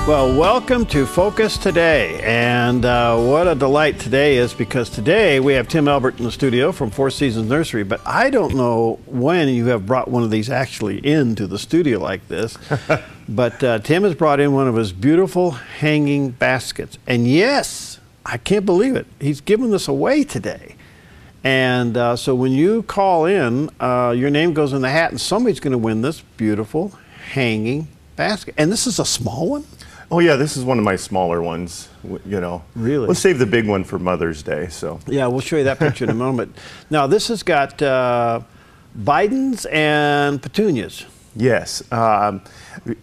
Well, welcome to Focus Today, and what a delight today is, because today we have Tim Elbert in the studio from Four Seasons Nursery, but I don't know when you have brought one of these actually into the studio like this, but Tim has brought in one of his beautiful hanging baskets, and yes, I can't believe it, he's giving this away today. And so when you call in, your name goes in the hat, and somebody's going to win this beautiful hanging basket. And this is a small one? Oh yeah, this is one of my smaller ones, you know. Really? Let's save the big one for Mother's Day, so. Yeah, we'll show you that picture in a moment. Now this has got Bidens and petunias. Yes,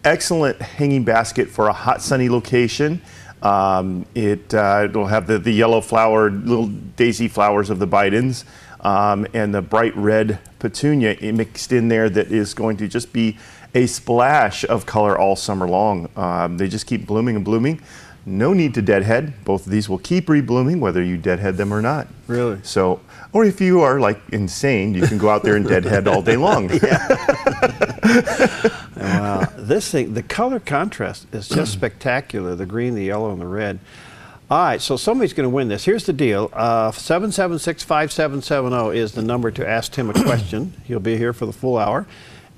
excellent hanging basket for a hot, sunny location. It'll have the yellow flower, little daisy flowers of the Bidens, and the bright red petunia mixed in there that is going to just be a splash of color all summer long. They just keep blooming and blooming. No need to deadhead. Both of these will keep reblooming whether you deadhead them or not. Really? So, or if you are like insane, you can go out there and deadhead all day long. Wow. This thing, the color contrast is just spectacular. The green, the yellow, and the red. All right, so somebody's going to win this. Here's the deal. 776-5770 is the number to ask Tim a question. He'll be here for the full hour.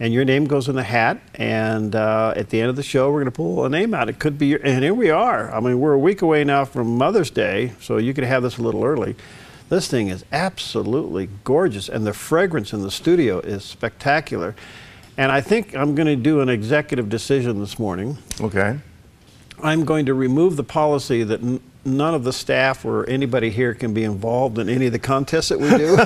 And your name goes in the hat, and at the end of the show, we're going to pull a name out. It could be your, and here we are. I mean, we're a week away now from Mother's Day, so you could have this a little early. This thing is absolutely gorgeous, and the fragrance in the studio is spectacular. And I think I'm going to do an executive decision this morning. Okay. I'm going to remove the policy that none of the staff or anybody here can be involved in any of the contests that we do.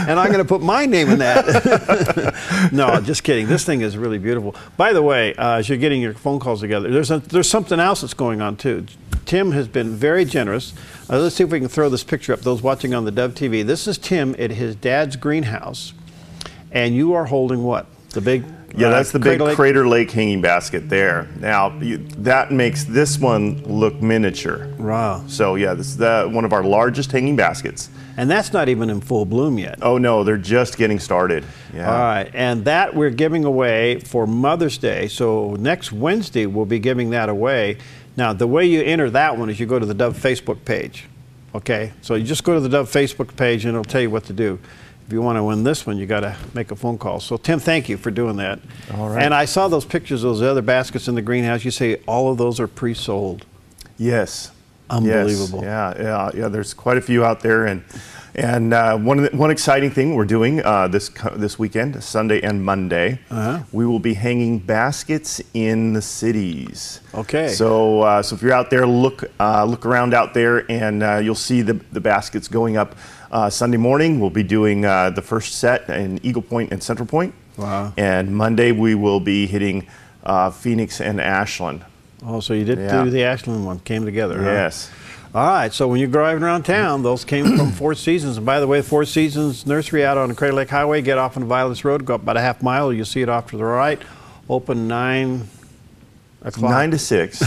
And I'm going to put my name in that. No, just kidding. This thing is really beautiful. By the way, as you're getting your phone calls together, there's something else that's going on too. Tim has been very generous. Let's see if we can throw this picture up, those watching on the Dove TV. This is Tim at his dad's greenhouse. And you are holding what? The big... Yeah, that's the big Crater Lake hanging basket there. Now, that makes this one look miniature. Wow. So yeah, this is one of our largest hanging baskets. And that's not even in full bloom yet. Oh no, they're just getting started. Yeah. All right, and that we're giving away for Mother's Day. So next Wednesday, we'll be giving that away. Now, the way you enter that one is you go to the Dove Facebook page. Okay, so you just go to the Dove Facebook page and it'll tell you what to do. If you want to win this one, you got to make a phone call. So, Tim, thank you for doing that. All right. And I saw those pictures of those other baskets in the greenhouse. You say all of those are pre-sold. Yes. Unbelievable. Yes. Yeah. There's quite a few out there, and one exciting thing we're doing this weekend, Sunday and Monday, we will be hanging baskets in the cities. Okay. So if you're out there, look around out there, and you'll see the baskets going up. Sunday morning, we'll be doing the first set in Eagle Point and Central Point. Wow. And Monday, we will be hitting Phoenix and Ashland. Oh, so you did do the Ashland one, came together. Yes. Huh? All right, so when you're driving around town, those came from Four Seasons. And by the way, Four Seasons Nursery out on the Crater Lake Highway, get off on Violets Road, go up about a half mile, you'll see it off to the right. Open 9 o'clock. 9 to 6.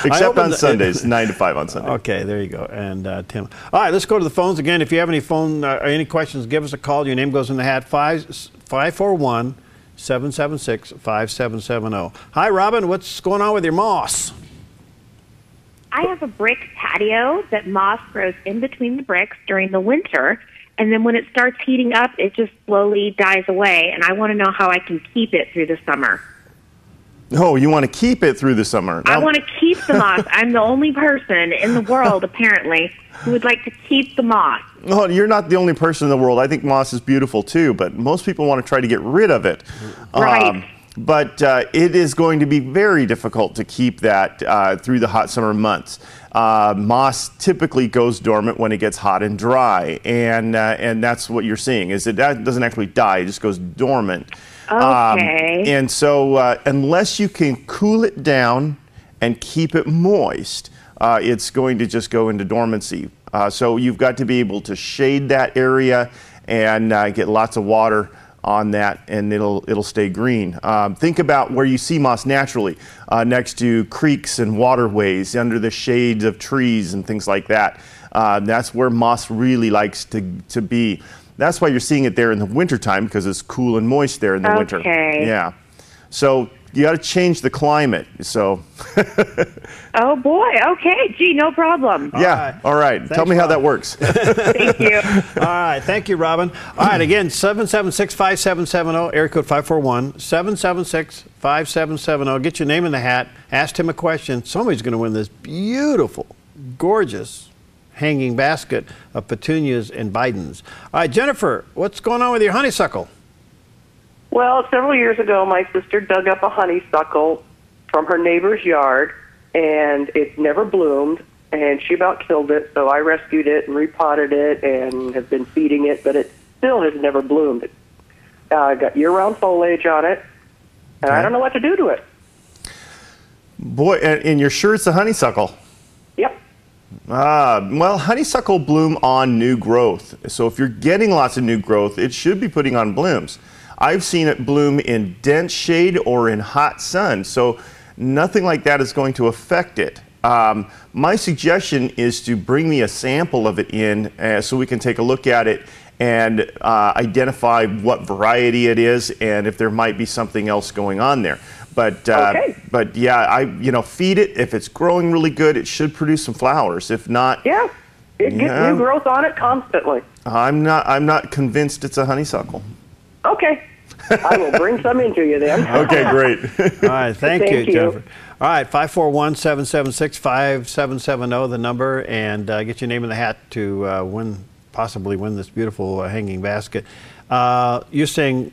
Except on Sundays, 9 to 5 on Sunday. Okay, there you go. And Tim. All right, let's go to the phones again. If you have any phone or any questions, give us a call. Your name goes in the hat, 541-776-5770. Hi, Robin. What's going on with your moss? I have a brick patio that moss grows in between the bricks during the winter, and then when it starts heating up, it just slowly dies away, and I want to know how I can keep it through the summer. Oh, you want to keep it through the summer? I want to keep the moss. I'm the only person in the world, apparently, who would like to keep the moss. Well, you're not the only person in the world. I think moss is beautiful too, but most people want to try to get rid of it. Right. But it is going to be very difficult to keep that through the hot summer months. Moss typically goes dormant when it gets hot and dry, and that's what you're seeing, is that doesn't actually die, it just goes dormant. Okay. And so unless you can cool it down and keep it moist, it's going to just go into dormancy. So you've got to be able to shade that area and get lots of water on that, and it'll stay green. Think about where you see moss naturally, next to creeks and waterways, under the shades of trees and things like that. That's where moss really likes to be. That's why you're seeing it there in the wintertime, because it's cool and moist there in the winter. Okay. Yeah. So to change the climate. So. Oh boy. Okay. Gee, no problem. Yeah. All right. Thanks, Tell me how Robin. that works. Thank you. All right. Thank you, Robin. All right. Again, 776-5770, area code 541-776-5770. Get your name in the hat. Ask Tim a question. Somebody's going to win this beautiful, gorgeous hanging basket of petunias and Bidens. All right, Jennifer, what's going on with your honeysuckle? Well, several years ago, my sister dug up a honeysuckle from her neighbor's yard, and it's never bloomed, and she about killed it, so I rescued it and repotted it and have been feeding it, but it still has never bloomed. Got year-round foliage on it, and I don't know what to do to it. Boy, and you're sure it's a honeysuckle? Yep. Well, honeysuckle bloom on new growth. So if you're getting lots of new growth, it should be putting on blooms. I've seen it bloom in dense shade or in hot sun, so nothing like that is going to affect it. My suggestion is to bring me a sample of it in so we can take a look at it and identify what variety it is and if there might be something else going on there. But yeah, feed it. If it's growing really good, it should produce some flowers. If not, Yeah, it gets new growth on it constantly. I'm not convinced it's a honeysuckle. Okay. I will bring some into you then. Okay, great. All right, thank you, Thank you. Jennifer. All right, 541-776-5770, the number, and get your name in the hat to possibly win this beautiful hanging basket. You're saying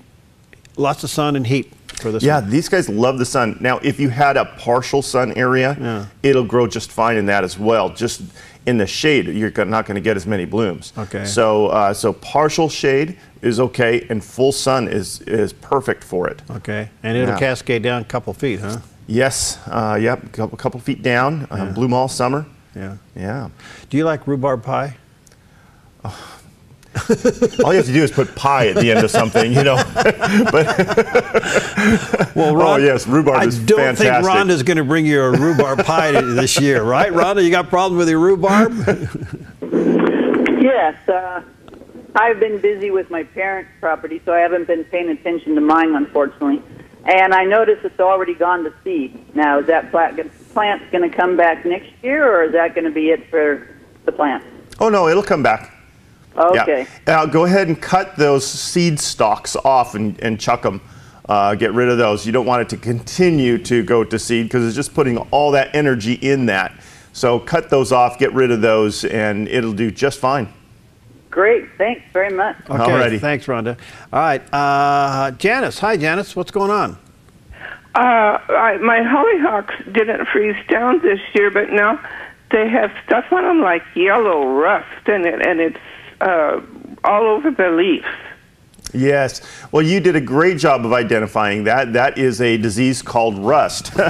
lots of sun and heat for this one. These guys love the sun. Now, if you had a partial sun area, it'll grow just fine in that as well. Just in the shade, you're not going to get as many blooms. Okay. So partial shade is okay, and full sun is perfect for it. Okay, and it'll cascade down a couple feet, huh? Yes. Yep. Couple feet down. Bloom all summer. Yeah. Yeah. Do you like rhubarb pie? All you have to do is put pie at the end of something, Well, Ron, yes, rhubarb is fantastic. I don't think Rhonda's going to bring you a rhubarb pie this year, right? Rhonda, you got problems with your rhubarb? Yes. I've been busy with my parents' property, so I haven't been paying attention to mine, unfortunately. And I noticed it's already gone to seed. Now, is that plant going to come back next year, or is that going to be it for the plant? Oh, no, it'll come back. Okay. Yeah. Go ahead and cut those seed stalks off and chuck them. Get rid of those. You don't want it to continue to go to seed because it's just putting all that energy in that. So cut those off, get rid of those, and it'll do just fine. Great. Thanks very much. Okay, Alrighty. Thanks, Rhonda. All right, Janice. Hi, Janice. What's going on? My hollyhocks didn't freeze down this year, but now they have stuff on them like yellow rust, and it's all over the leaves. Yes. Well, you did a great job of identifying that. That is a disease called rust. And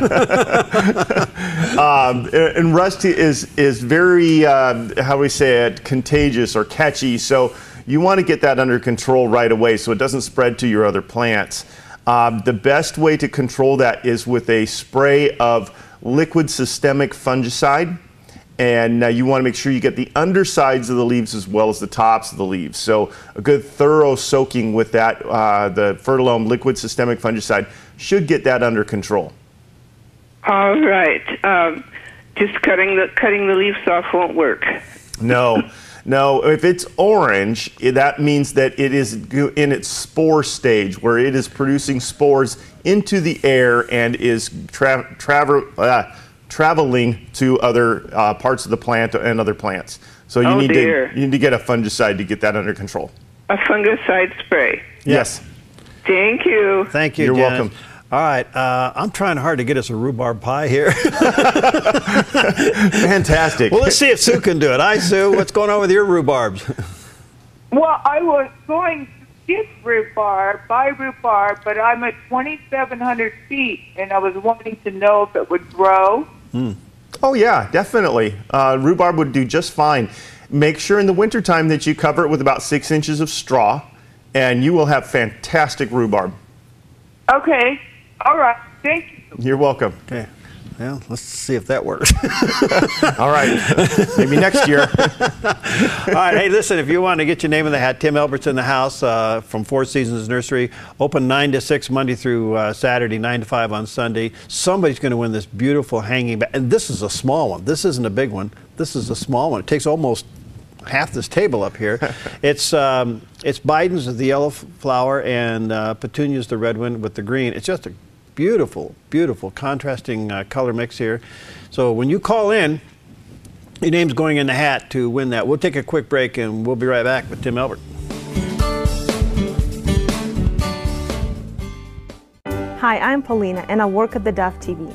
rust is very, how do we say it, contagious or catchy. So you want to get that under control right away so it doesn't spread to your other plants. The best way to control that is with a spray of liquid systemic fungicide. And you want to make sure you get the undersides of the leaves as well as the tops of the leaves. So a good thorough soaking with that, the Fertilome liquid systemic fungicide should get that under control. All right. Just cutting the leaves off won't work. No. No, if it's orange, that means that it is in its spore stage where it is producing spores into the air and is traveling to other parts of the plant and other plants. So you need to get a fungicide to get that under control. A fungicide spray. Yes. Thank you. Thank you, You're Janice. welcome. All right, I'm trying hard to get us a rhubarb pie here. Fantastic. Well, let's see if Sue can do it. Hi, Sue. What's going on with your rhubarbs? Well, I was going to get buy rhubarb, but I'm at 2,700 feet, and I was wanting to know if it would grow. Oh, yeah, definitely. Rhubarb would do just fine. Make sure in the wintertime that you cover it with about 6 inches of straw, and you will have fantastic rhubarb. Okay. All right. Thank you. You're welcome. Okay. Well, let's see if that works. All right. Maybe next year. All right. Hey, listen, if you want to get your name in the hat, Tim Elbert's in the house from Four Seasons Nursery. Open 9 to 6 Monday through Saturday, 9 to 5 on Sunday. Somebody's going to win this beautiful hanging basket. And this is a small one. This isn't a big one. This is a small one. It takes almost half this table up here. It's Biden's the yellow flower and petunias the red one with the green. It's just a beautiful, beautiful contrasting color mix here. So when you call in, your name's going in the hat to win that. We'll take a quick break and we'll be right back with Tim Elbert. Hi, I'm Paulina and I work at theDove TV.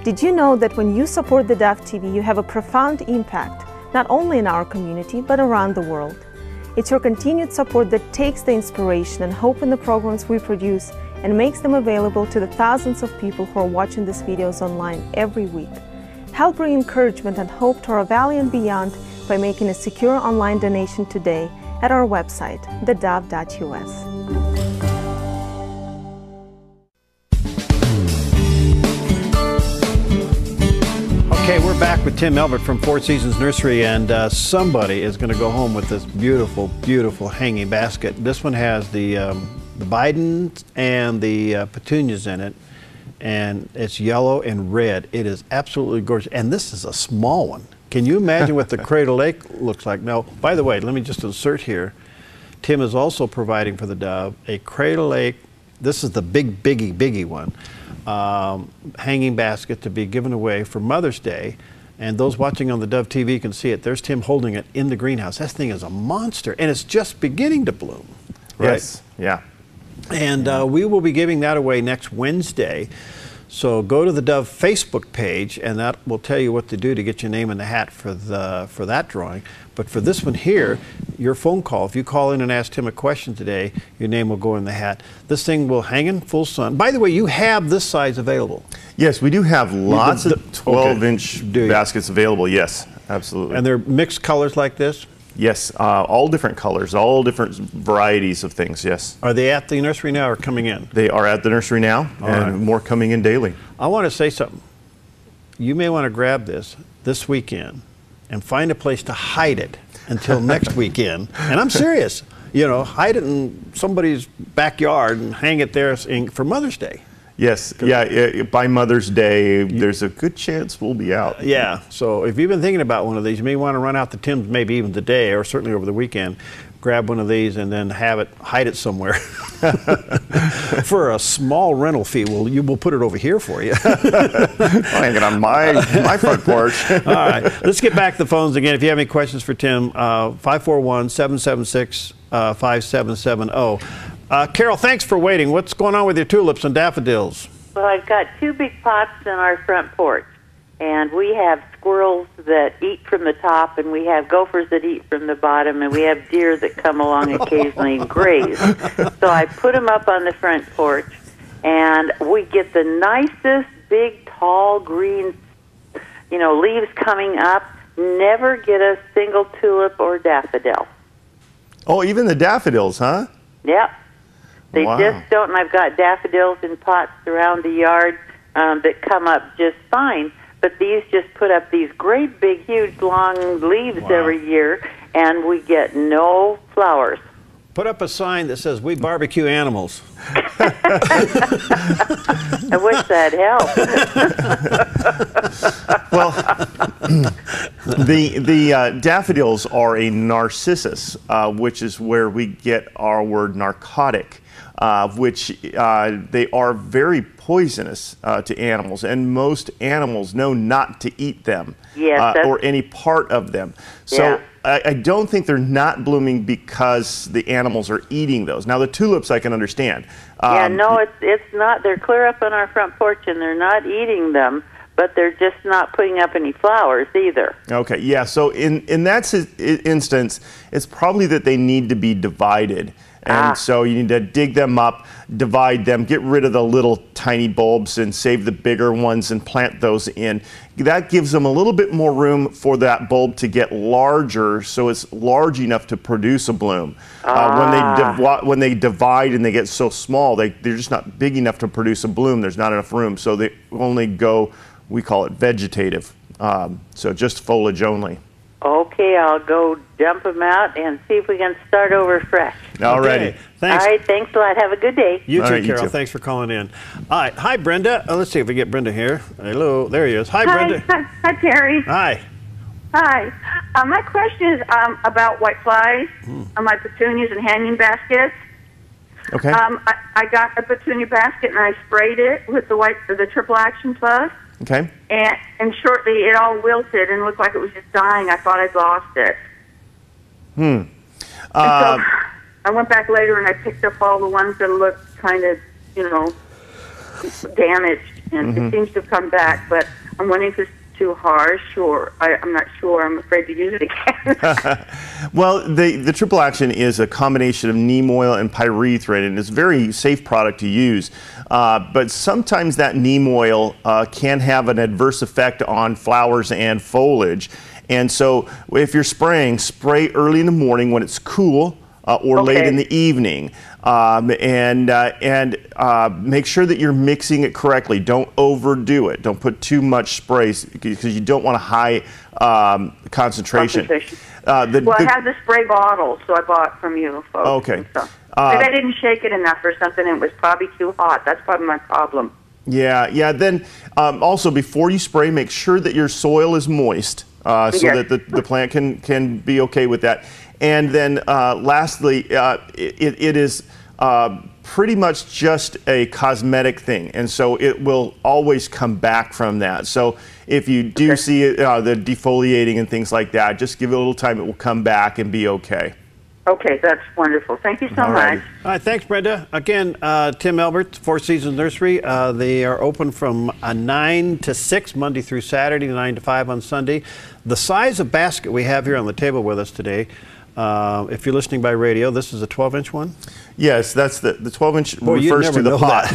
Did you know that when you support theDove TV, you have a profound impact, not only in our community, but around the world? It's your continued support that takes the inspiration and hope in the programs we produce and makes them available to the thousands of people who are watching these videos online every week. Help bring encouragement and hope to our valley and beyond by making a secure online donation today at our website, thedove.us. Okay, we're back with Tim Elbert from Four Seasons Nursery, and somebody is going to go home with this beautiful, beautiful hanging basket. This one has the Bidens and the petunias in it, and it's yellow and red. It is absolutely gorgeous, and this is a small one. Can you imagine what the Cradle Lake looks like? Now, by the way, let me just insert here. Tim is also providing for theDove a Cradle Lake. This is the biggie one. Hanging basket to be given away for Mother's Day, and those watching on theDove TV can see it. There's Tim holding it in the greenhouse. That thing is a monster, and it's just beginning to bloom. Right? Yes, yeah. And we will be giving that away next Wednesday. So go to the Dove Facebook page, and that will tell you what to do to get your name in the hat for that drawing. But for this one here, your phone call, if you call in and ask Tim a question today, your name will go in the hat. This thing will hang in full sun. By the way, you have this size available. Yes, we do have lots of 12-inch baskets available. Yes, absolutely. And they're mixed colors like this? Yes, all different colors, all different varieties of things, yes. Are they at the nursery now or coming in? They are at the nursery now, and more coming in daily. I want to say something. You may want to grab this weekend and find a place to hide it until next weekend. And I'm serious. You know, hide it in somebody's backyard and hang it there for Mother's Day. Yes, yeah, by Mother's Day, there's a good chance we'll be out. Yeah, so if you've been thinking about one of these, you may want to run out to Tim's maybe even today or certainly over the weekend, grab one of these and then hide it somewhere. For a small rental fee, we'll put it over here for you. I'll hang it on my front porch. All right, let's get back to the phones again. If you have any questions for Tim, 541-776-5770. Carol, thanks for waiting. What's going on with your tulips and daffodils? Well, I've got 2 big pots in our front porch, and we have squirrels that eat from the top, and we have gophers that eat from the bottom, and we have deer that come along occasionally and graze. So I put them up on the front porch, and we get the nicest, big, tall, green, leaves coming up. Never get a single tulip or daffodil. Oh, even the daffodils, huh? Yep. They Wow. just don't, and I've got daffodils in pots around the yard that come up just fine, but these just put up these great big, huge, long leaves every year, and we get no flowers. Put up a sign that says, "We barbecue animals." I wish that helped. Well, the daffodils are a narcissus, which is where we get our word narcotic. Which they are very poisonous to animals, and most animals know not to eat them or any part of them. So I don't think they're not blooming because the animals are eating those. Now the tulips I can understand. No, it's not. They're clear up on our front porch, and they're not eating them, but they're just not putting up any flowers either. Okay, yeah. So in that instance, it's probably that they need to be divided. And so you need to dig them up, divide them, get rid of the little tiny bulbs and save the bigger ones and plant those in. That gives them a little bit more room for that bulb to get larger, so it's large enough to produce a bloom. When they divide and they get so small, they're just not big enough to produce a bloom. There's not enough room, so they only go we call it vegetative. So just foliage only. Okay, I'll go dump them out and see if we can start over fresh. All righty. Okay, thanks. All right, thanks a lot. Have a good day. You All too, right, you Carol. too. Thanks for calling in. All right. Hi, Brenda. Let's see if we get Brenda here. Hello. There he is. Hi, Brenda. Hi, Terry. Hi. Hi. My question is about white flies on my petunias and hanging baskets. Okay. I got a petunia basket and I sprayed it with the Triple Action Plus. Okay. And shortly it all wilted and looked like it was just dying. I thought I'd lost it. And so I went back later and I picked up all the ones that looked kind of, damaged. And it seems to have come back. But I'm wondering if it's too harsh or I'm not sure. I'm afraid to use it again. Well, the Triple Action is a combination of neem oil and pyrethrin, and it's a very safe product to use. But sometimes that neem oil can have an adverse effect on flowers and foliage. And so if you're spraying, spray early in the morning when it's cool or late in the evening. And make sure that you're mixing it correctly. Don't overdo it. Don't put too much spray because you don't want a high concentration. I have the spray bottle, so I bought from you folks. Okay. So. Maybe I didn't shake it enough or something. It was probably too hot. That's probably my problem. Yeah. Then also before you spray, make sure that your soil is moist so that the plant can be okay with that. And then lastly, it is pretty much just a cosmetic thing, and so it will always come back from that. So if you do see it, the defoliating and things like that, just give it a little time. It will come back and be okay. Okay, that's wonderful. Thank you so much. All right, thanks, Brenda. Again, Tim Elbert, Four Seasons Nursery. They are open from 9 to 6, Monday through Saturday, 9 to 5 on Sunday. The size of basket we have here on the table with us today, if you're listening by radio, this is a 12-inch one? Yes, that's the 12-inch refers to the pot.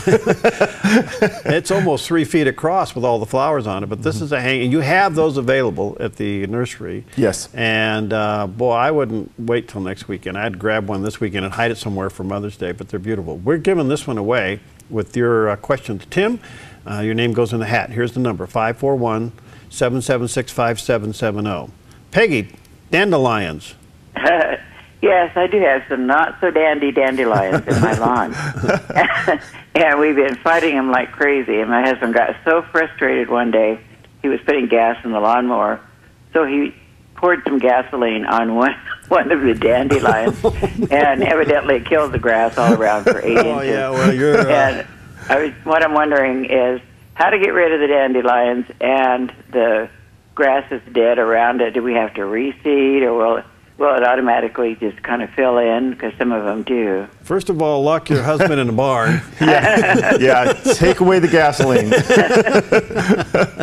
It's almost 3 feet across with all the flowers on it, but this is a hanging. You have those available at the nursery. Yes. And boy, I wouldn't wait till next weekend. I'd grab one this weekend and hide it somewhere for Mother's Day, but they're beautiful. We're giving this one away with your question to Tim. Your name goes in the hat. Here's the number, 541-776-5770. Peggy, dandelions. Yes, I do have some not-so-dandy dandelions in my lawn. And we've been fighting them like crazy. And my husband got so frustrated one day, he was putting gas in the lawnmower, so he poured some gasoline on one of the dandelions, and evidently it killed the grass all around for 8 inches. Oh, yeah, well, you're... And what I'm wondering is how to get rid of the dandelions, and the grass is dead around it. Do we have to reseed, or will it automatically just kind of fill in? Because some of them do. First of all, lock your husband in the barn. Yeah, take away the gasoline.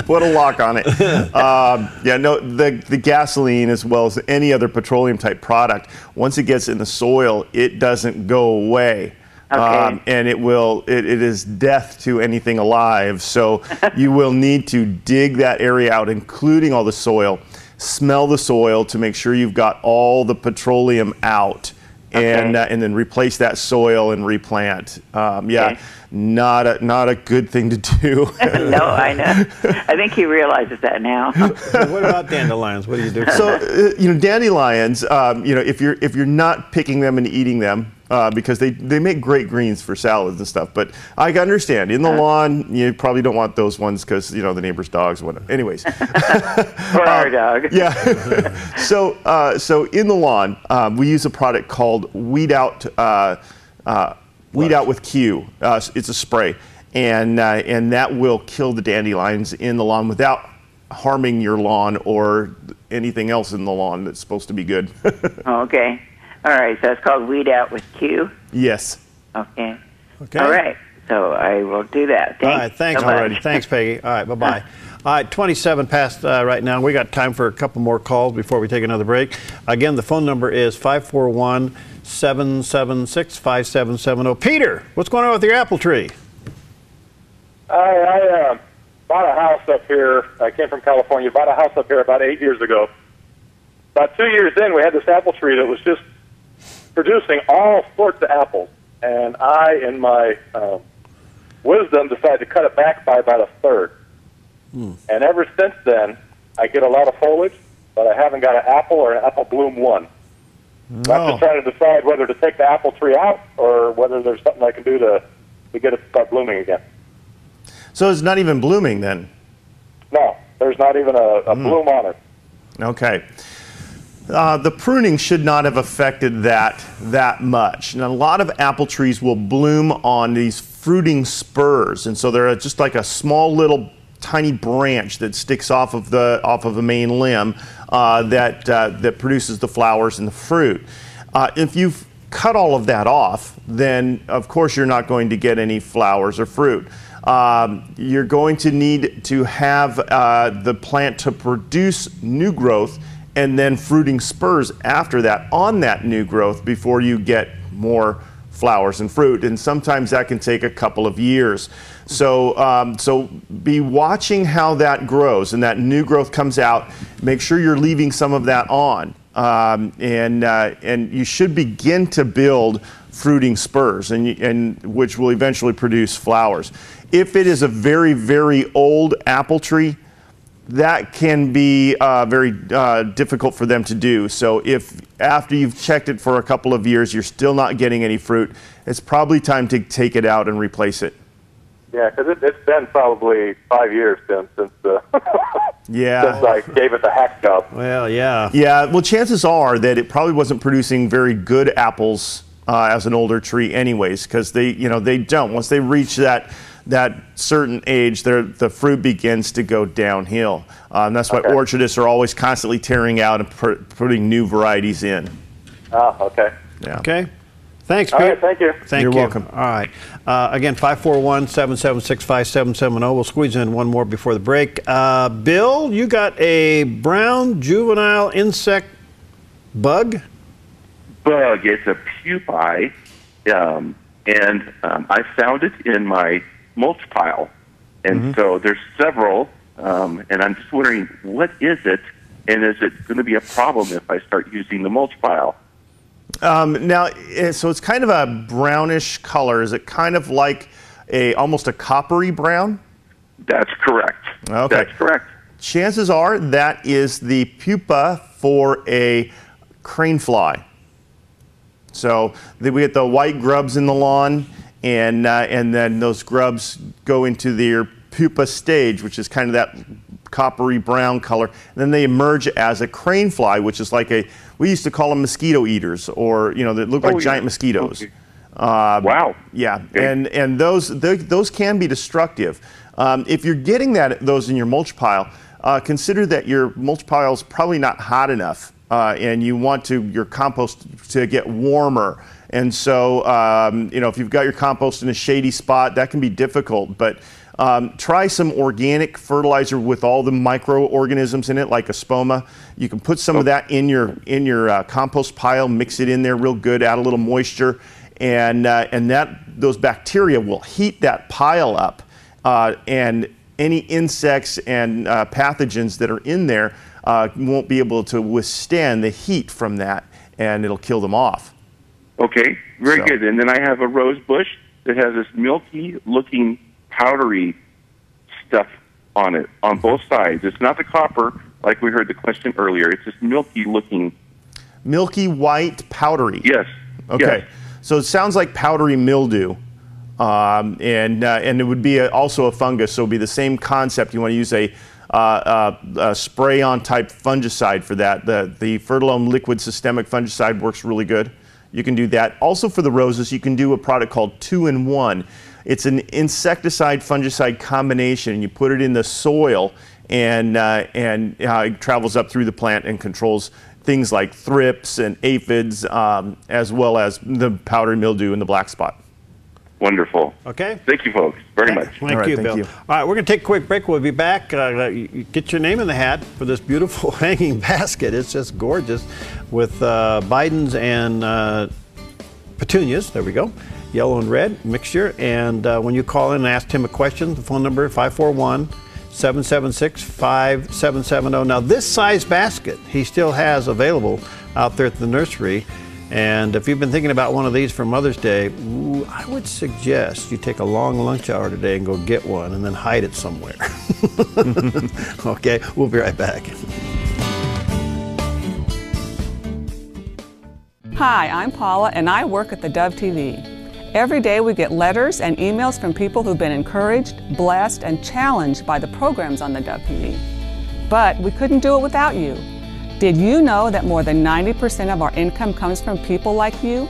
Put a lock on it. The gasoline, as well as any other petroleum type product, once it gets in the soil, it doesn't go away. Okay. And it is death to anything alive. So you will need to dig that area out, including all the soil. Smell the soil to make sure you've got all the petroleum out, and then replace that soil and replant. Not a good thing to do. No, I know. I think he realizes that now. What about dandelions? What do you do? So dandelions, if you're not picking them and eating them, because they make great greens for salads and stuff. But I can understand, in the lawn, you probably don't want those ones because, the neighbor's dogs, whatever. Anyways. Or our dog. Yeah. So in the lawn, we use a product called Weed Out with Q. It's a spray. And that will kill the dandelions in the lawn without harming your lawn or anything else in the lawn that's supposed to be good. Okay. All right, so it's called Weed Out with Q? Yes. Okay. All right, so I will do that. Thanks. All right, thanks, already. Thanks, Peggy. All right, bye-bye. All right, 27 past right now. We got time for a couple more calls before we take another break. Again, the phone number is 541-776-5770. Peter, what's going on with your apple tree? I bought a house up here. I came from California. Bought a house up here about 8 years ago. About 2 years in, we had this apple tree that was just producing all sorts of apples. And I, in my wisdom, decided to cut it back by about a third. And ever since then, I get a lot of foliage, but I haven't got an apple or an apple bloom one. I'm just trying to decide whether to take the apple tree out or whether there's something I can do to get it to start blooming again. So it's not even blooming then? No, there's not even a bloom on it. Okay. The pruning should not have affected that much. Now, a lot of apple trees will bloom on these fruiting spurs, and so they're just like a small little tiny branch that sticks off of the main limb that produces the flowers and the fruit. If you've cut all of that off, then of course you're not going to get any flowers or fruit. You're going to need to have the plant to produce new growth and then fruiting spurs after that on that new growth before you get more flowers and fruit. And sometimes that can take a couple of years. So, so be watching how that grows and that new growth comes out. Make sure you're leaving some of that on. And you should begin to build fruiting spurs, and which will eventually produce flowers. If it is a very, very old apple tree, that can be very difficult for them to do. So if after you've checked it for a couple of years, you're still not getting any fruit, it's probably time to take it out and replace it. Yeah, because it's been probably 5 years since yeah. since I gave it the hack job. Well, yeah. Yeah, well, chances are that it probably wasn't producing very good apples as an older tree anyways, because they don't. Once they reach that certain age, the fruit begins to go downhill. And that's why orchardists are always constantly tearing out and putting new varieties in. Ah, okay. Yeah. Okay. Thanks, Pete. All right, thank you. You're welcome. All right. Again, 541-776-5770. We'll squeeze in one more before the break. Bill, you got a brown juvenile insect bug? It's a pupae, and I found it in my mulch pile. And so there's several, and I'm just wondering, what is it, and is it going to be a problem if I start using the mulch pile? Now, so it's kind of a brownish color. Is it kind of like almost a coppery brown? That's correct. Okay. That's correct. Chances are that is the pupa for a crane fly. So we get the white grubs in the lawn, and then those grubs go into their pupa stage, which is kind of that coppery brown color. And then they emerge as a crane fly, which is like we used to call them mosquito eaters, or they look like giant mosquitoes. Okay. Wow. Yeah, Okay. and those can be destructive. If you're getting those in your mulch pile, consider that your mulch pile is probably not hot enough, and you want your compost to get warmer. And so, if you've got your compost in a shady spot, that can be difficult. But try some organic fertilizer with all the microorganisms in it, like Espoma. You can put some of that in your compost pile, mix it in there real good, add a little moisture, and those bacteria will heat that pile up, and any insects and pathogens that are in there won't be able to withstand the heat from that, and it'll kill them off. Okay, very good. And then I have a rose bush that has this milky-looking powdery stuff on it on both sides. It's not the copper like we heard the question earlier. It's this milky-looking. Milky white powdery. Yes. Okay. Yes. So it sounds like powdery mildew, and it would be also a fungus. So it would be the same concept. You want to use a spray-on type fungicide for that. The Fertilome liquid systemic fungicide works really good. You can do that. Also for the roses, you can do a product called 2-in-1. It's an insecticide fungicide combination. You put it in the soil, and it travels up through the plant and controls things like thrips and aphids, as well as the powdery mildew and the black spot. Wonderful. Okay. Thank you, folks, very much. Thank you, Bill. All right, we're going to take a quick break. We'll be back. Get your name in the hat for this beautiful hanging basket. It's just gorgeous with Bidens and petunias. There we go. Yellow and red mixture. And when you call in and ask Tim a question, the phone number 541-776-5770. Now, this size basket he still has available out there at the nursery. And if you've been thinking about one of these for Mother's Day, I would suggest you take a long lunch hour today and go get one and then hide it somewhere. Okay, we'll be right back. Hi, I'm Paula and I work at theDove TV. Every day we get letters and emails from people who've been encouraged, blessed, and challenged by the programs on theDove TV. But we couldn't do it without you. Did you know that more than 90% of our income comes from people like you?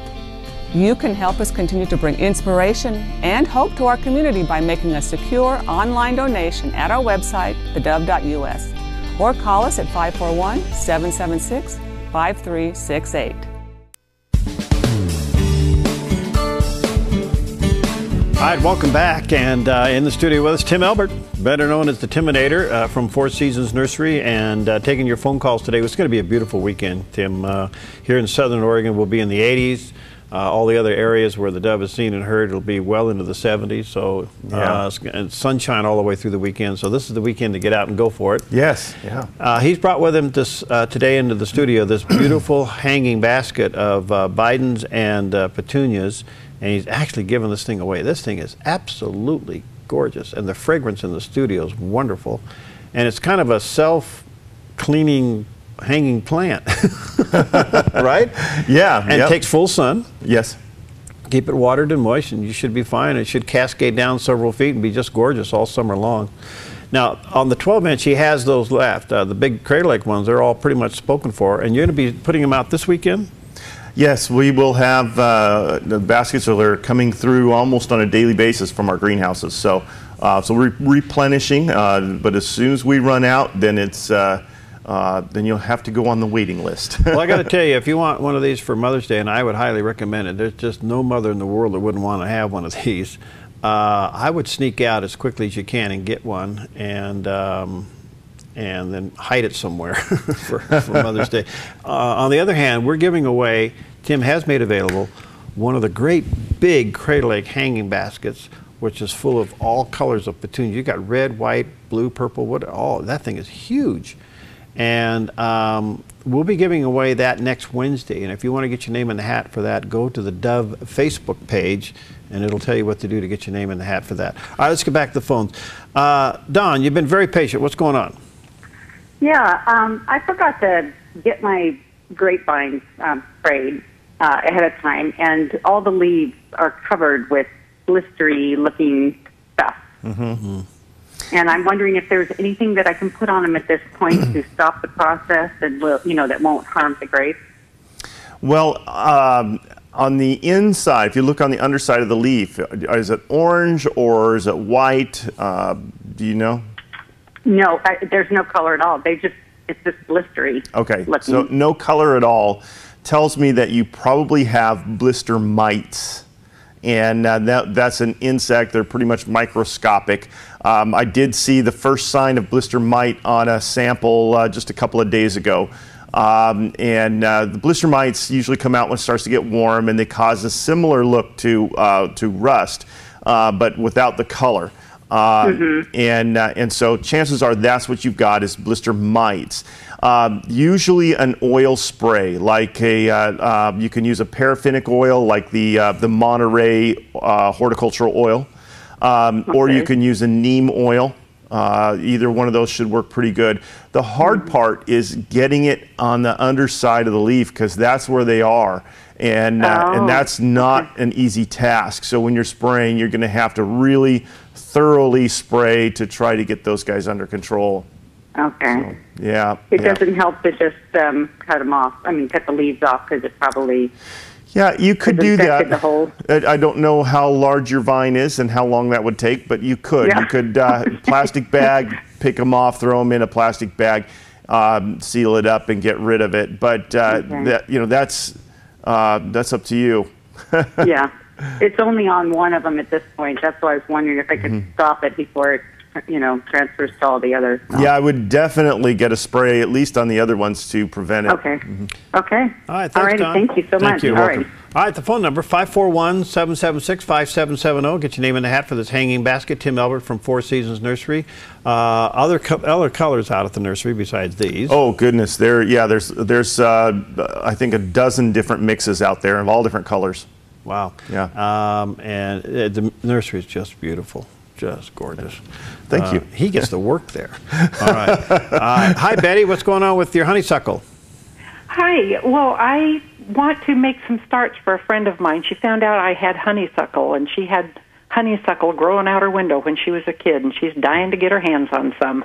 You can help us continue to bring inspiration and hope to our community by making a secure online donation at our website, thedove.us, or call us at 541-776-5368. All right, welcome back, and in the studio with us, Tim Elbert, better known as the Timinator from Four Seasons Nursery, and taking your phone calls today. It's going to be a beautiful weekend, Tim. Here in Southern Oregon, we'll be in the 80s. All the other areas where the dove is seen and heard, it'll be well into the 70s. So and sunshine all the way through the weekend. So this is the weekend to get out and go for it. Yes. Yeah. He's brought with him this today into the studio this beautiful hanging basket of Bidens and petunias. And he's actually given this thing away. This thing is absolutely gorgeous, and the fragrance in the studio is wonderful. And it's kind of a self-cleaning hanging plant, right? Yeah. And it takes full sun. Yes. Keep it watered and moist, and you should be fine. It should cascade down several feet and be just gorgeous all summer long. Now, on the 12-inch, he has those left. The big Crater Lake ones, they're all pretty much spoken for. And you're going to be putting them out this weekend? Yes, we will have the baskets are coming through almost on a daily basis from our greenhouses. So, we're replenishing. But as soon as we run out, then it's then you'll have to go on the waiting list. Well, I got to tell you, if you want one of these for Mother's Day, and I would highly recommend it. There's just no mother in the world that wouldn't want to have one of these. I would sneak out as quickly as you can and get one, and then hide it somewhere for Mother's Day. On the other hand, we're giving away, Tim has made available, one of the great big Crater Lake hanging baskets, which is full of all colors of petunias. You got red, white, blue, purple, that thing is huge. And we'll be giving away that next Wednesday. And if you want to get your name in the hat for that, go to the Dove Facebook page, and it'll tell you what to do to get your name in the hat for that. All right, let's get back to the phones. Don, you've been very patient. What's going on? Yeah, I forgot to get my grapevines sprayed ahead of time, and all the leaves are covered with blistery-looking stuff. Mm-hmm. And I'm wondering if there's anything that I can put on them at this point to stop the process and that won't harm the grapes. Well, on the inside, if you look on the underside of the leaf, is it orange or is it white? Do you know? No, there's no color at all. It's just blistery. Okay, looking. So no color at all tells me that you probably have blister mites. And that's an insect. They're pretty much microscopic. I did see the first sign of blister mite on a sample just a couple of days ago. The blister mites usually come out when it starts to get warm, and they cause a similar look to rust, but without the color. And so chances are that's what you've got is blister mites. Usually an oil spray, like you can use a paraffinic oil, like the Monterey horticultural oil, or you can use a neem oil. Either one of those should work pretty good. The hard part is getting it on the underside of the leaf, because that's where they are. And that's not an easy task. So when you're spraying, you're going to have to really thoroughly spray to try to get those guys under control. Okay. So, yeah. It doesn't help to just cut them off. I mean, cut the leaves off, because it probably... Yeah, you could do that. The whole... I don't know how large your vine is and how long that would take, but you could. Yeah. You could plastic bag, pick them off, throw them in a plastic bag, seal it up, and get rid of it. But that's up to you. Yeah, it's only on one of them at this point. That's why I was wondering if I could stop it before it transfers to all the others. So. Yeah, I would definitely get a spray, at least on the other ones, to prevent it. Okay. Okay. All right, thanks, Don. Thank you so much. You're All welcome. right. All right, the phone number, 541-776-5770. Get your name in the hat for this hanging basket. Tim Elbert from Four Seasons Nursery. Other colors out at the nursery besides these. Oh, goodness. There's I think a dozen different mixes out there of all different colors. Wow. Yeah. And the nursery is just beautiful. Just gorgeous. Thank you. He gets to work there. All right. Hi, Betty. What's going on with your honeysuckle? Hi. Well, I want to make some starts for a friend of mine. She found out I had honeysuckle, and she had honeysuckle growing out her window when she was a kid, and she's dying to get her hands on some.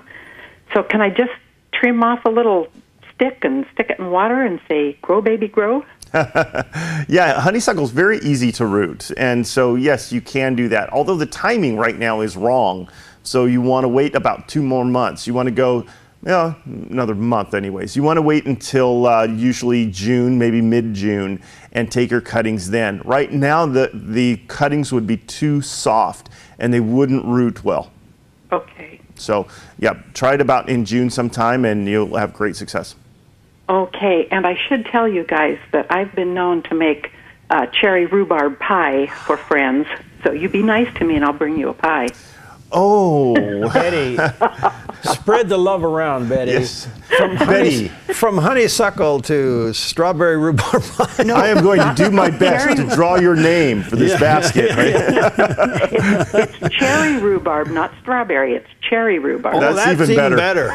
So can I just trim off a little stick and stick it in water and say, grow, baby, grow? Yeah, honeysuckle is very easy to root, and so yes, you can do that. Although the timing right now is wrong, so you want to wait about 2 more months. You want to go, another month anyways. You want to wait until usually June, maybe mid-June, and take your cuttings then. Right now, the cuttings would be too soft, and they wouldn't root well. Okay. So, yeah, try it about in June sometime, and you'll have great success. Okay, and I should tell you guys that I've been known to make cherry rhubarb pie for friends. So you be nice to me, and I'll bring you a pie. Oh, Betty, spread the love around, Betty. Yes. From honeysuckle to strawberry rhubarb pie. No. I am going to do my best to draw your name for this basket. Right? It's cherry rhubarb, not strawberry. It's cherry rhubarb. Oh, that's even better.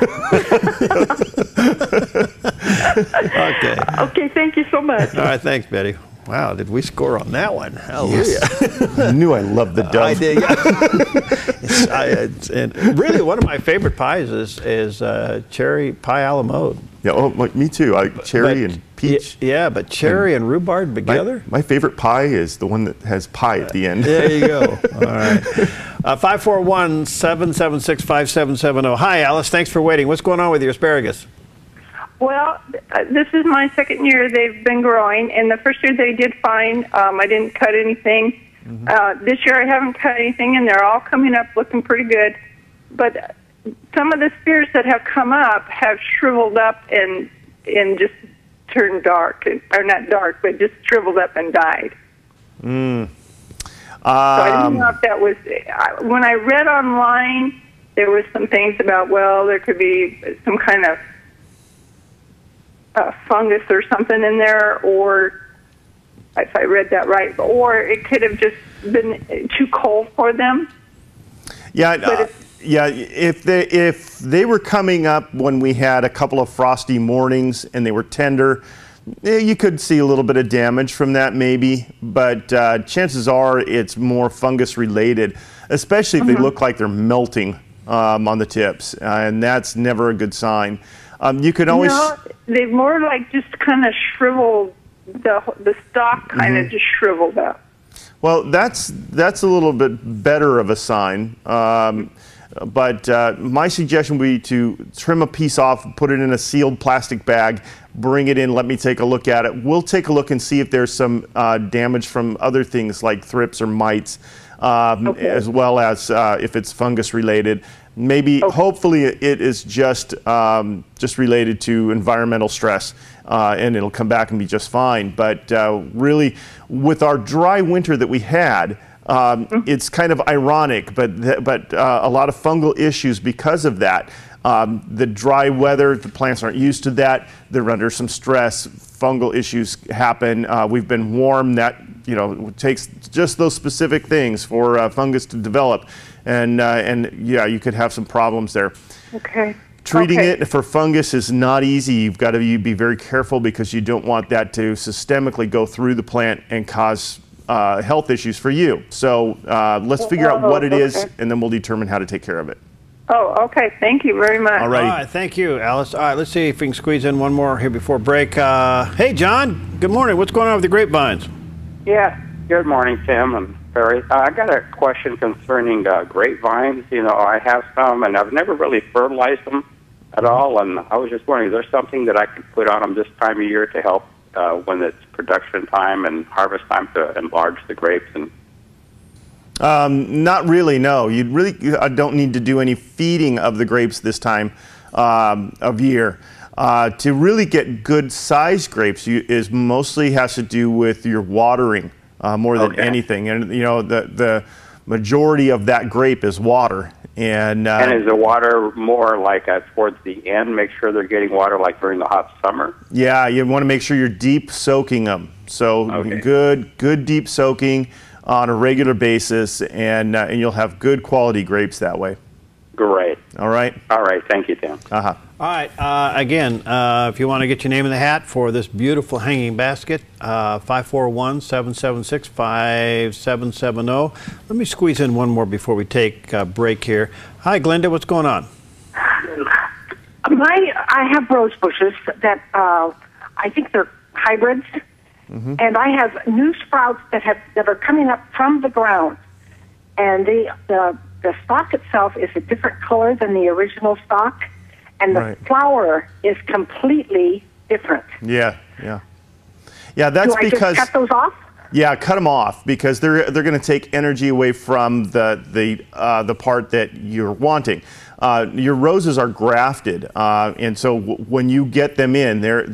Okay. Okay, thank you so much. All right, thanks, Betty. Wow, did we score on that one? Hallelujah. Yes. I knew I loved the Dove. I did. And really, one of my favorite pies is cherry pie a la mode. Yeah, me too. Cherry and peach. Yeah, but cherry and rhubarb together? My favorite pie is the one that has pie at the end. There you go. All right. 541-776-5770. Hi, Alice. Thanks for waiting. What's going on with your asparagus? Well, this is my second year they've been growing, and the first year they did fine. I didn't cut anything. This year I haven't cut anything, and they're all coming up looking pretty good. But some of the spears that have come up have shriveled up and just turned dark, or not dark, but just shriveled up and died. So I didn't know if that was, when I read online, there was some things about, well, there could be some kind of fungus or something in there, or if I read that right, or it could have just been too cold for them. Yeah, if they were coming up when we had a couple of frosty mornings and they were tender, you could see a little bit of damage from that maybe, but chances are it's more fungus related, especially if they look like they're melting on the tips, and that's never a good sign. You could always... No, they more like just kind of shriveled, the stalk kind of just shriveled up. Well, that's a little bit better of a sign. But my suggestion would be to trim a piece off, put it in a sealed plastic bag, bring it in, let me take a look at it. We'll take a look and see if there's some damage from other things like thrips or mites, as well as if it's fungus related. Maybe, hopefully, it is just related to environmental stress, and it'll come back and be just fine. But really, with our dry winter that we had, it's kind of ironic, but a lot of fungal issues because of that. The dry weather, the plants aren't used to that. They're under some stress. Fungal issues happen. We've been warm. That it takes just those specific things for fungus to develop, and yeah, you could have some problems there. Okay. Treating it for fungus is not easy. You've got to be very careful because you don't want that to systemically go through the plant and cause health issues for you. So let's figure out what it is, and then we'll determine how to take care of it. Oh, okay. Thank you very much. All right. All right. Thank you, Alice. All right. Let's see if we can squeeze in one more here before break. Hey, John. Good morning. What's going on with the grapevines? Yeah. Good morning, Tim and Barry. I got a question concerning grapevines. I have some, and I've never really fertilized them at all. And I was just wondering, is there something that I could put on them this time of year to help when it's production time and harvest time to enlarge the grapes? And Not really, no. You really don't need to do any feeding of the grapes this time of year. To really get good sized grapes is mostly has to do with your watering more than anything. And you know, the majority of that grape is water. And is the water more like towards the end? Make sure they're getting water like during the hot summer? Yeah, you want to make sure you're deep soaking them. So good deep soaking on a regular basis, and you'll have good quality grapes that way. Great. All right. All right. Thank you, Tim. Uh-huh. All right. Again, if you want to get your name in the hat for this beautiful hanging basket, 541-776-5770. Let me squeeze in one more before we take a break here. Hi, Glenda. What's going on? I have rose bushes that I think they're hybrids, and I have new sprouts that are coming up from the ground, and the stalk itself is a different color than the original stalk, and the flower is completely different. Yeah. That's because. Do I just cut those off? Yeah, cut them off because they're going to take energy away from the part that you're wanting. Your roses are grafted, and so when you get them in, they're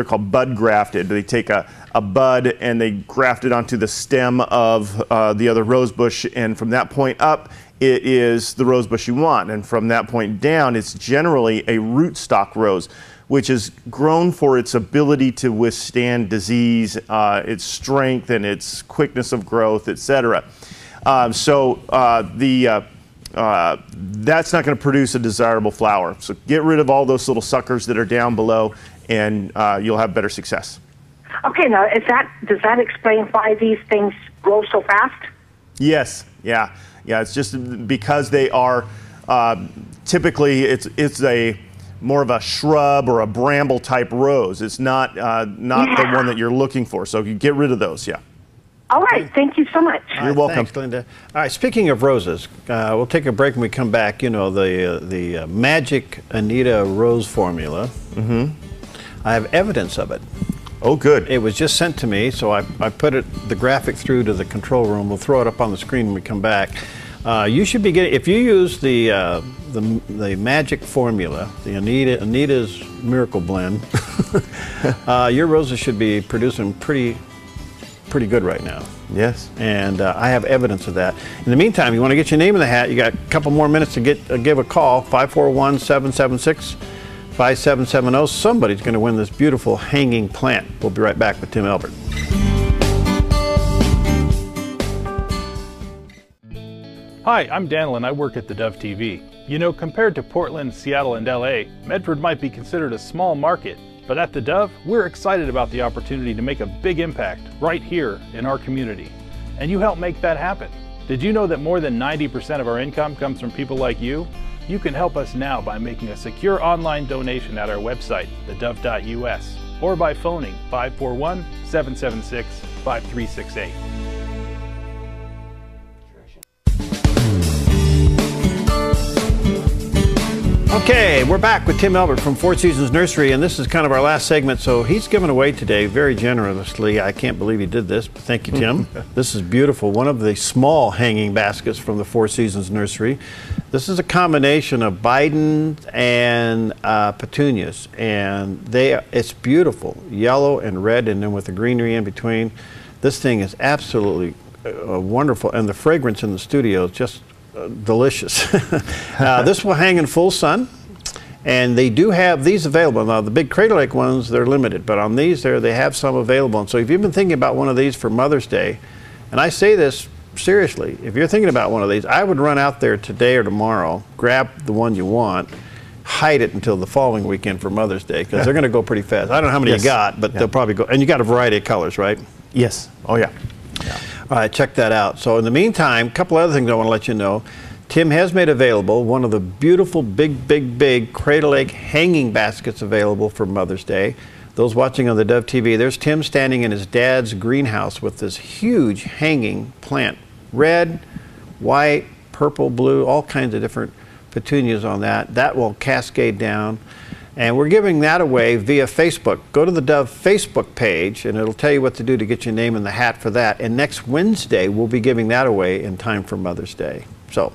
called bud grafted. They take a bud and they graft it onto the stem of the other rose bush, and from that point up, it is the rose bush you want, and from that point down, it's generally a rootstock rose, which is grown for its ability to withstand disease, its strength, and its quickness of growth, etc. That's not going to produce a desirable flower. So get rid of all those little suckers that are down below, and you'll have better success. Okay, now does that explain why these things grow so fast? Yes, yeah. It's just because they are typically it's a more of a shrub or a bramble type rose. It's not the one that you're looking for. So you get rid of those. Yeah. All right. Thank you so much. You're welcome. Thanks, Linda. All right. Speaking of roses, we'll take a break when we come back. You know, the magic Anita rose formula. I have evidence of it. Oh, good. It was just sent to me, so I put the graphic through to the control room. We'll throw it up on the screen when we come back. You should be getting, if you use the magic formula, the Anita's Miracle Blend, your roses should be producing pretty good right now. Yes. And I have evidence of that. In the meantime, you want to get your name in the hat, you got a couple more minutes to give a call, 541-776-5770. Somebody's going to win this beautiful hanging plant. We'll be right back with Tim Elbert. Hi, I'm Daniel and I work at theDove TV. You know, compared to Portland, Seattle, and LA, Medford might be considered a small market, but at theDove, we're excited about the opportunity to make a big impact right here in our community. And you help make that happen. Did you know that more than 90% of our income comes from people like you? You can help us now by making a secure online donation at our website, thedove.us, or by phoning 541-776-5368. Okay, we're back with Tim Elbert from Four Seasons Nursery, and this is kind of our last segment. So he's given away today very generously. I can't believe he did this, but thank you, Tim. This is beautiful. One of the small hanging baskets from the Four Seasons Nursery. This is a combination of Bidens and petunias, and it's beautiful, yellow and red, and then with the greenery in between. This thing is absolutely wonderful, and the fragrance in the studio is just delicious. This will hang in full sun, and they do have these available. Now, the big Crater Lake ones, they're limited, but on these, they have some available. And so if you've been thinking about one of these for Mother's Day, and I say this seriously, if you're thinking about one of these, I would run out there today or tomorrow, grab the one you want, hide it until the following weekend for Mother's Day, because they're going to go pretty fast. I don't know how many you got, but they'll probably go. And you got a variety of colors, right? Yes. Oh, yeah. All right, check that out. So in the meantime, a couple other things I want to let you know. Tim has made available one of the beautiful big Crater Lake hanging baskets available for Mother's Day. Those watching on the Dove TV, there's Tim standing in his dad's greenhouse with this huge hanging plant. Red, white, purple, blue, all kinds of different petunias on that. That will cascade down. And we're giving that away via Facebook. Go to the Dove Facebook page, and it'll tell you what to do to get your name in the hat for that. And next Wednesday, we'll be giving that away in time for Mother's Day. So, all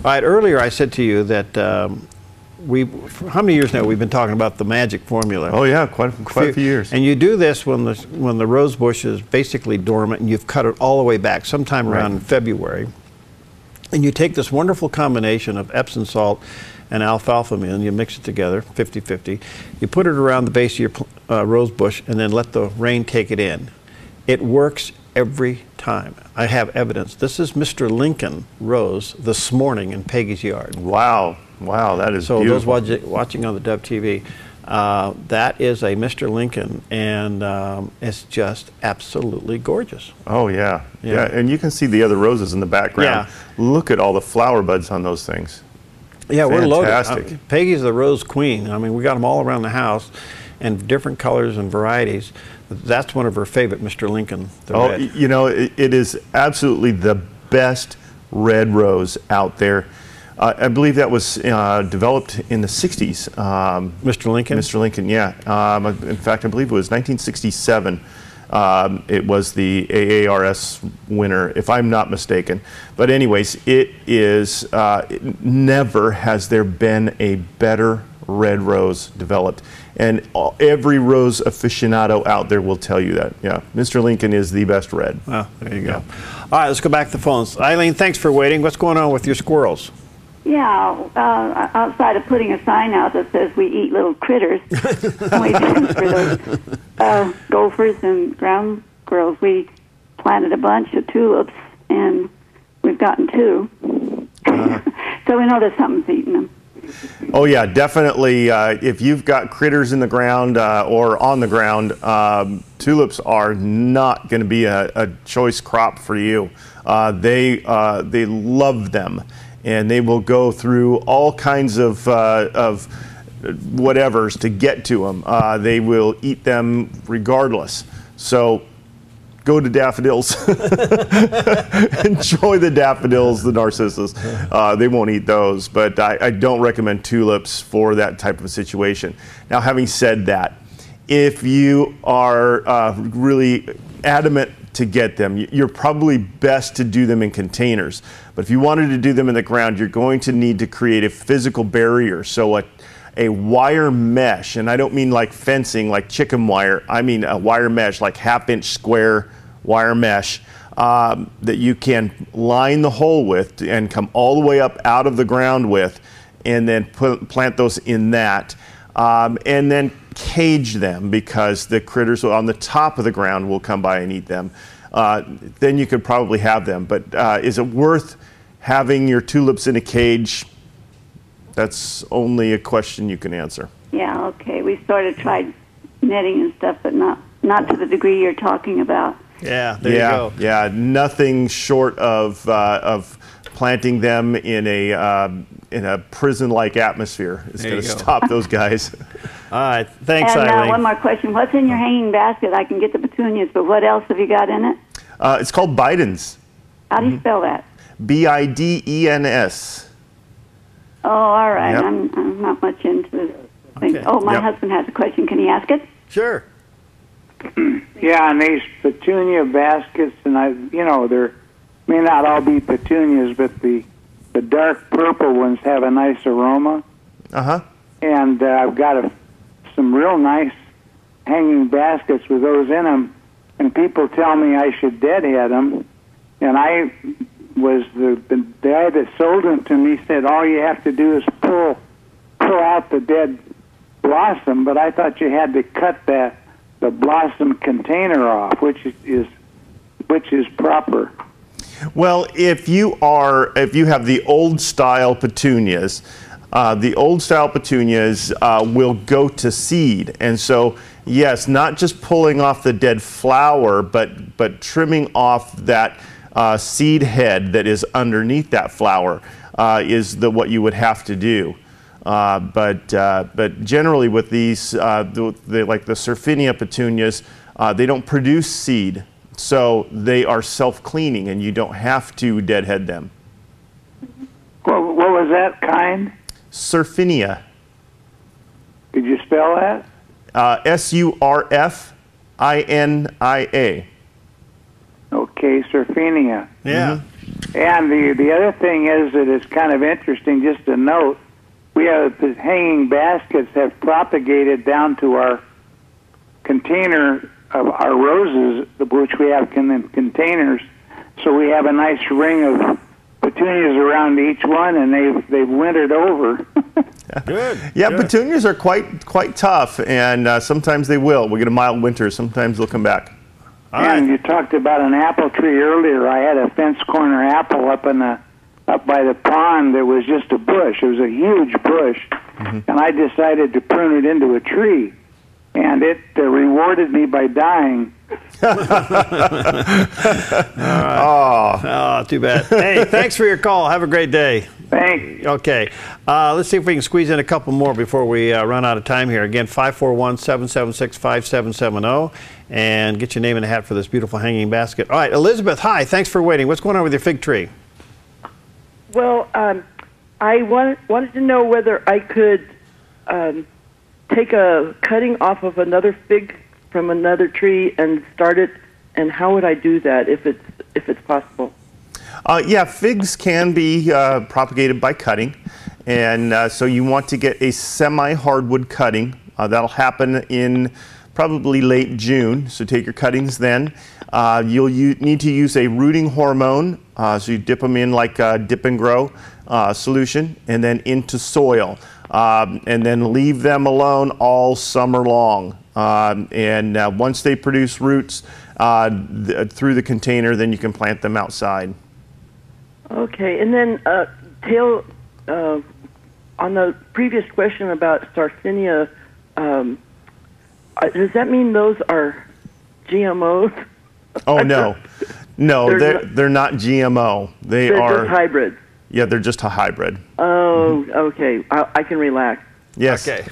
right, earlier I said to you that for how many years now we've been talking about the magic formula? Oh yeah, quite a few years. And you do this when the rose bush is basically dormant, and you've cut it all the way back sometime around in February. And you take this wonderful combination of Epsom salt and alfalfa meal, and you mix it together, 50-50. You put it around the base of your rose bush, and then let the rain take it in. It works every time. I have evidence. This is Mr. Lincoln rose this morning in Peggy's yard. Wow. Wow, that is beautiful. So those watching on the Dove TV, that is a Mr. Lincoln, and it's just absolutely gorgeous. Oh, yeah. Yeah, and you can see the other roses in the background. Yeah. Look at all the flower buds on those things. Yeah, we're loaded. Fantastic. Peggy's the rose queen. I mean, we got them all around the house, and different colors and varieties. That's one of her favorite, Mr. Lincoln. Red. You know, it is absolutely the best red rose out there. I believe that was developed in the 60s. Mr. Lincoln? Mr. Lincoln, yeah. In fact, I believe it was 1967. It was the AARS winner, if I'm not mistaken. But anyways, it is, never has there been a better red rose developed. And every rose aficionado out there will tell you that. Yeah, Mr. Lincoln is the best red. Well, there you go. All right, let's go back to the phones. Eileen, thanks for waiting. What's going on with your squirrels? Yeah, outside of putting a sign out that says we eat little critters, we do for those gophers and ground squirrels. We planted a bunch of tulips, and we've gotten 2. So we know that something's eating them. Oh yeah, definitely. If you've got critters in the ground or on the ground, tulips are not going to be a choice crop for you. They love them, and they will go through all kinds of whatevers to get to them. They will eat them regardless. So go to daffodils. Enjoy the daffodils, the narcissus. They won't eat those, but I don't recommend tulips for that type of situation. Now, having said that, if you are really adamant to get them, you're probably best to do them in containers. But if you wanted to do them in the ground, you're going to need to create a physical barrier. So a wire mesh, and I don't mean like fencing, like chicken wire. I mean a wire mesh, like half-inch square wire mesh that you can line the hole with and come all the way up out of the ground with, and then plant those in that. And then cage them, because the critters on the top of the ground will come by and eat them. Then you could probably have them. But is it worth having your tulips in a cage? That's only a question you can answer. Yeah, okay. We tried netting and stuff, but not to the degree you're talking about. Yeah, there you go. Yeah, nothing short of planting them in a prison-like atmosphere is going to stop those guys. All right, thanks, and, Eileen. One more question. What's in your hanging basket? I can get the petunias, but what else have you got in it? It's called Bidens. How do you spell that? Bidens. Oh, all right. Yep. I'm not much into things. Okay. Oh, my husband has a question. Can he ask it? Sure. Yeah, and these petunia baskets, and there may not all be petunias, but the dark purple ones have a nice aroma. And I've got some real nice hanging baskets with those in them, and people tell me I should deadhead them, and I was the guy that sold them to me said all you have to do is pull out the dead blossom, but I thought you had to cut the blossom container off, which is proper. Well, if you have the old style petunias, will go to seed, and so yes, not just pulling off the dead flower, but trimming off that seed head that is underneath that flower is what you would have to do. But generally with these, like the Surfinia petunias, they don't produce seed, so they are self-cleaning, and you don't have to deadhead them. What was that kind? Surfinia. Could you spell that? Surfina. Okay, Surfinia. Yeah. And the other thing is that it's kind of interesting, just to note, we have the hanging baskets have propagated down to our container of our roses, which we have in containers. So we have a nice ring of petunias around each one, and they've wintered over. Good. Yeah, Good. petunias are quite tough, and sometimes they will. We get a mild winter. Sometimes they'll come back. And you talked about an apple tree earlier. I had a fence corner apple up by the pond. That was just a bush. It was a huge bush, and I decided to prune it into a tree, and it rewarded me by dying. Oh, too bad. Hey, thanks for your call. Have a great day. Thanks. Okay. Let's see if we can squeeze in a couple more before we run out of time here. Again, 541-776-5770, and get your name in the hat for this beautiful hanging basket. All right, Elizabeth, hi. Thanks for waiting. What's going on with your fig tree? Well, I wanted to know whether I could take a cutting off of another fig from another tree and start it, and how would I do that if it's possible? Yeah, figs can be propagated by cutting, and so you want to get a semi-hardwood cutting. That'll happen in probably late June, so take your cuttings then. You'll need to use a rooting hormone, so you dip them in like a dip and grow solution, and then into soil, and then leave them alone all summer long. And once they produce roots through the container, then you can plant them outside. Okay, and then Tail, on the previous question about Sardinia, does that mean those are GMOs? Oh no, they're not GMO. They're just hybrids. Yeah, they're just a hybrid. Oh, okay. I can relax. Yes. Okay.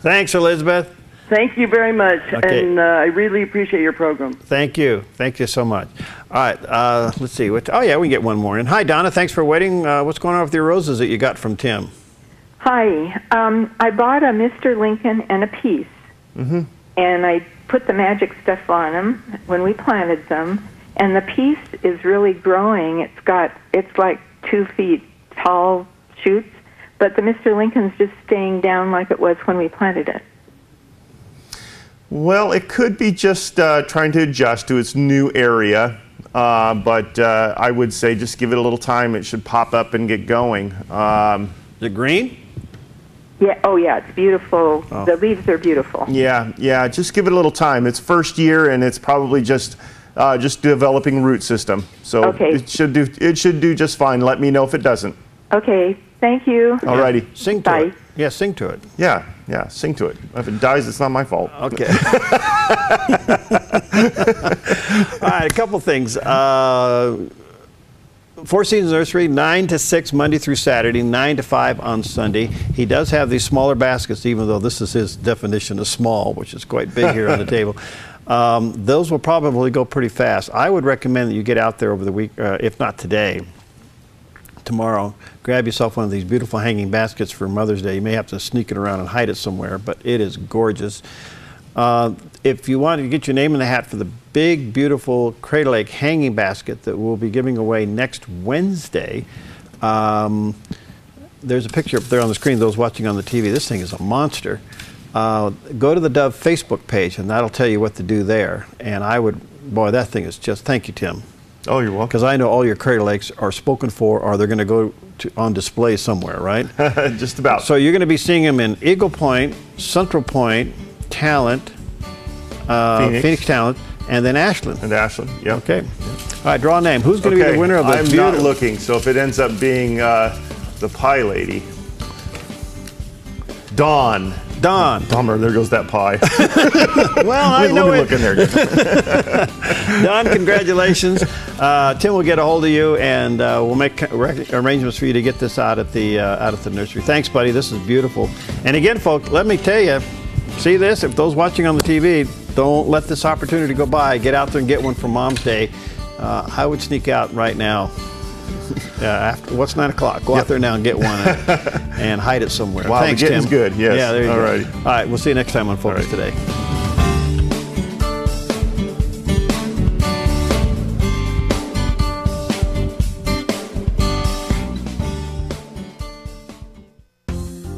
Thanks, Elizabeth. Thank you very much, Okay. and I really appreciate your program. Thank you. Thank you so much. All right, let's see. Oh, yeah, we can get one more in. Hi, Donna. Thanks for waiting. What's going on with your roses that you got from Tim? Hi. I bought a Mr. Lincoln and a piece, and I put the magic stuff on them when we planted them, and the piece is really growing. It's like 2 feet tall shoots, but the Mr. Lincoln's just staying down like it was when we planted it. Well, it could be just trying to adjust to its new area, but I would say just give it a little time. It should pop up and get going. Is it green? Yeah. Oh, yeah. It's beautiful. Oh. The leaves are beautiful. Yeah. Just give it a little time. It's first year, and it's probably just developing root system. So Okay. it should do just fine. Let me know if it doesn't. Okay. Thank you. Alrighty. Sing to it. Yeah, sing to it. Yeah, sing to it. If it dies, it's not my fault. Okay. All right, a couple things. Four Seasons Nursery, 9 to 6 Monday through Saturday, 9 to 5 on Sunday. He does have these smaller baskets, even though this is his definition of small, which is quite big here on the table. Those will probably go pretty fast. I would recommend that you get out there over the week, if not today, tomorrow, grab yourself one of these beautiful hanging baskets for Mother's Day. You may have to sneak it around and hide it somewhere, but it is gorgeous. If you want to get your name in the hat for the big, beautiful Crater Lake hanging basket that we'll be giving away next Wednesday, there's a picture up there on the screen, those watching on the TV. This thing is a monster. Go to the Dove Facebook page, and that'll tell you what to do there. And I would, boy, that thing is just, thank you, Tim. Oh, you're welcome. Because I know all your Crater Lakes are spoken for, or they're going to go on display somewhere, right? Just about. So you're going to be seeing them in Eagle Point, Central Point, Talent, Phoenix Talent, and then Ashland. And Ashland, yeah. Okay. All right, draw a name. Who's going to be the winner of the I'm not looking, so if it ends up being the pie lady, Dawn. Bummer, there goes that pie. Well, I know it. Look in there. Don, congratulations. Tim will get a hold of you, and we'll make arrangements for you to get this out at the nursery. Thanks, buddy. This is beautiful. And again, folks, let me tell you, see this? If those watching on the TV, don't let this opportunity go by. Get out there and get one for Mom's Day. I would sneak out right now Yeah, what's 9 o'clock? Go out there now and get one and hide it somewhere. Wow, Thanks, the getting's Tim. good, yes. Yeah, there you All go. righty. All right, we'll see you next time on Focus Today.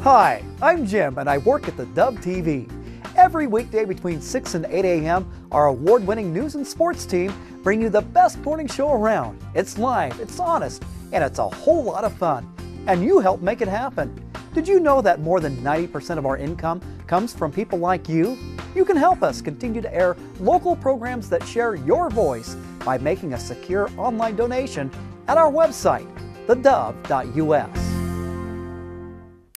Hi, I'm Jim and I work at theDove TV. Every weekday between 6 and 8 a.m., our award-winning news and sports team bring you the best morning show around. It's live, it's honest, and it's a whole lot of fun. And you help make it happen. Did you know that more than 90% of our income comes from people like you? You can help us continue to air local programs that share your voice by making a secure online donation at our website, thedove.us.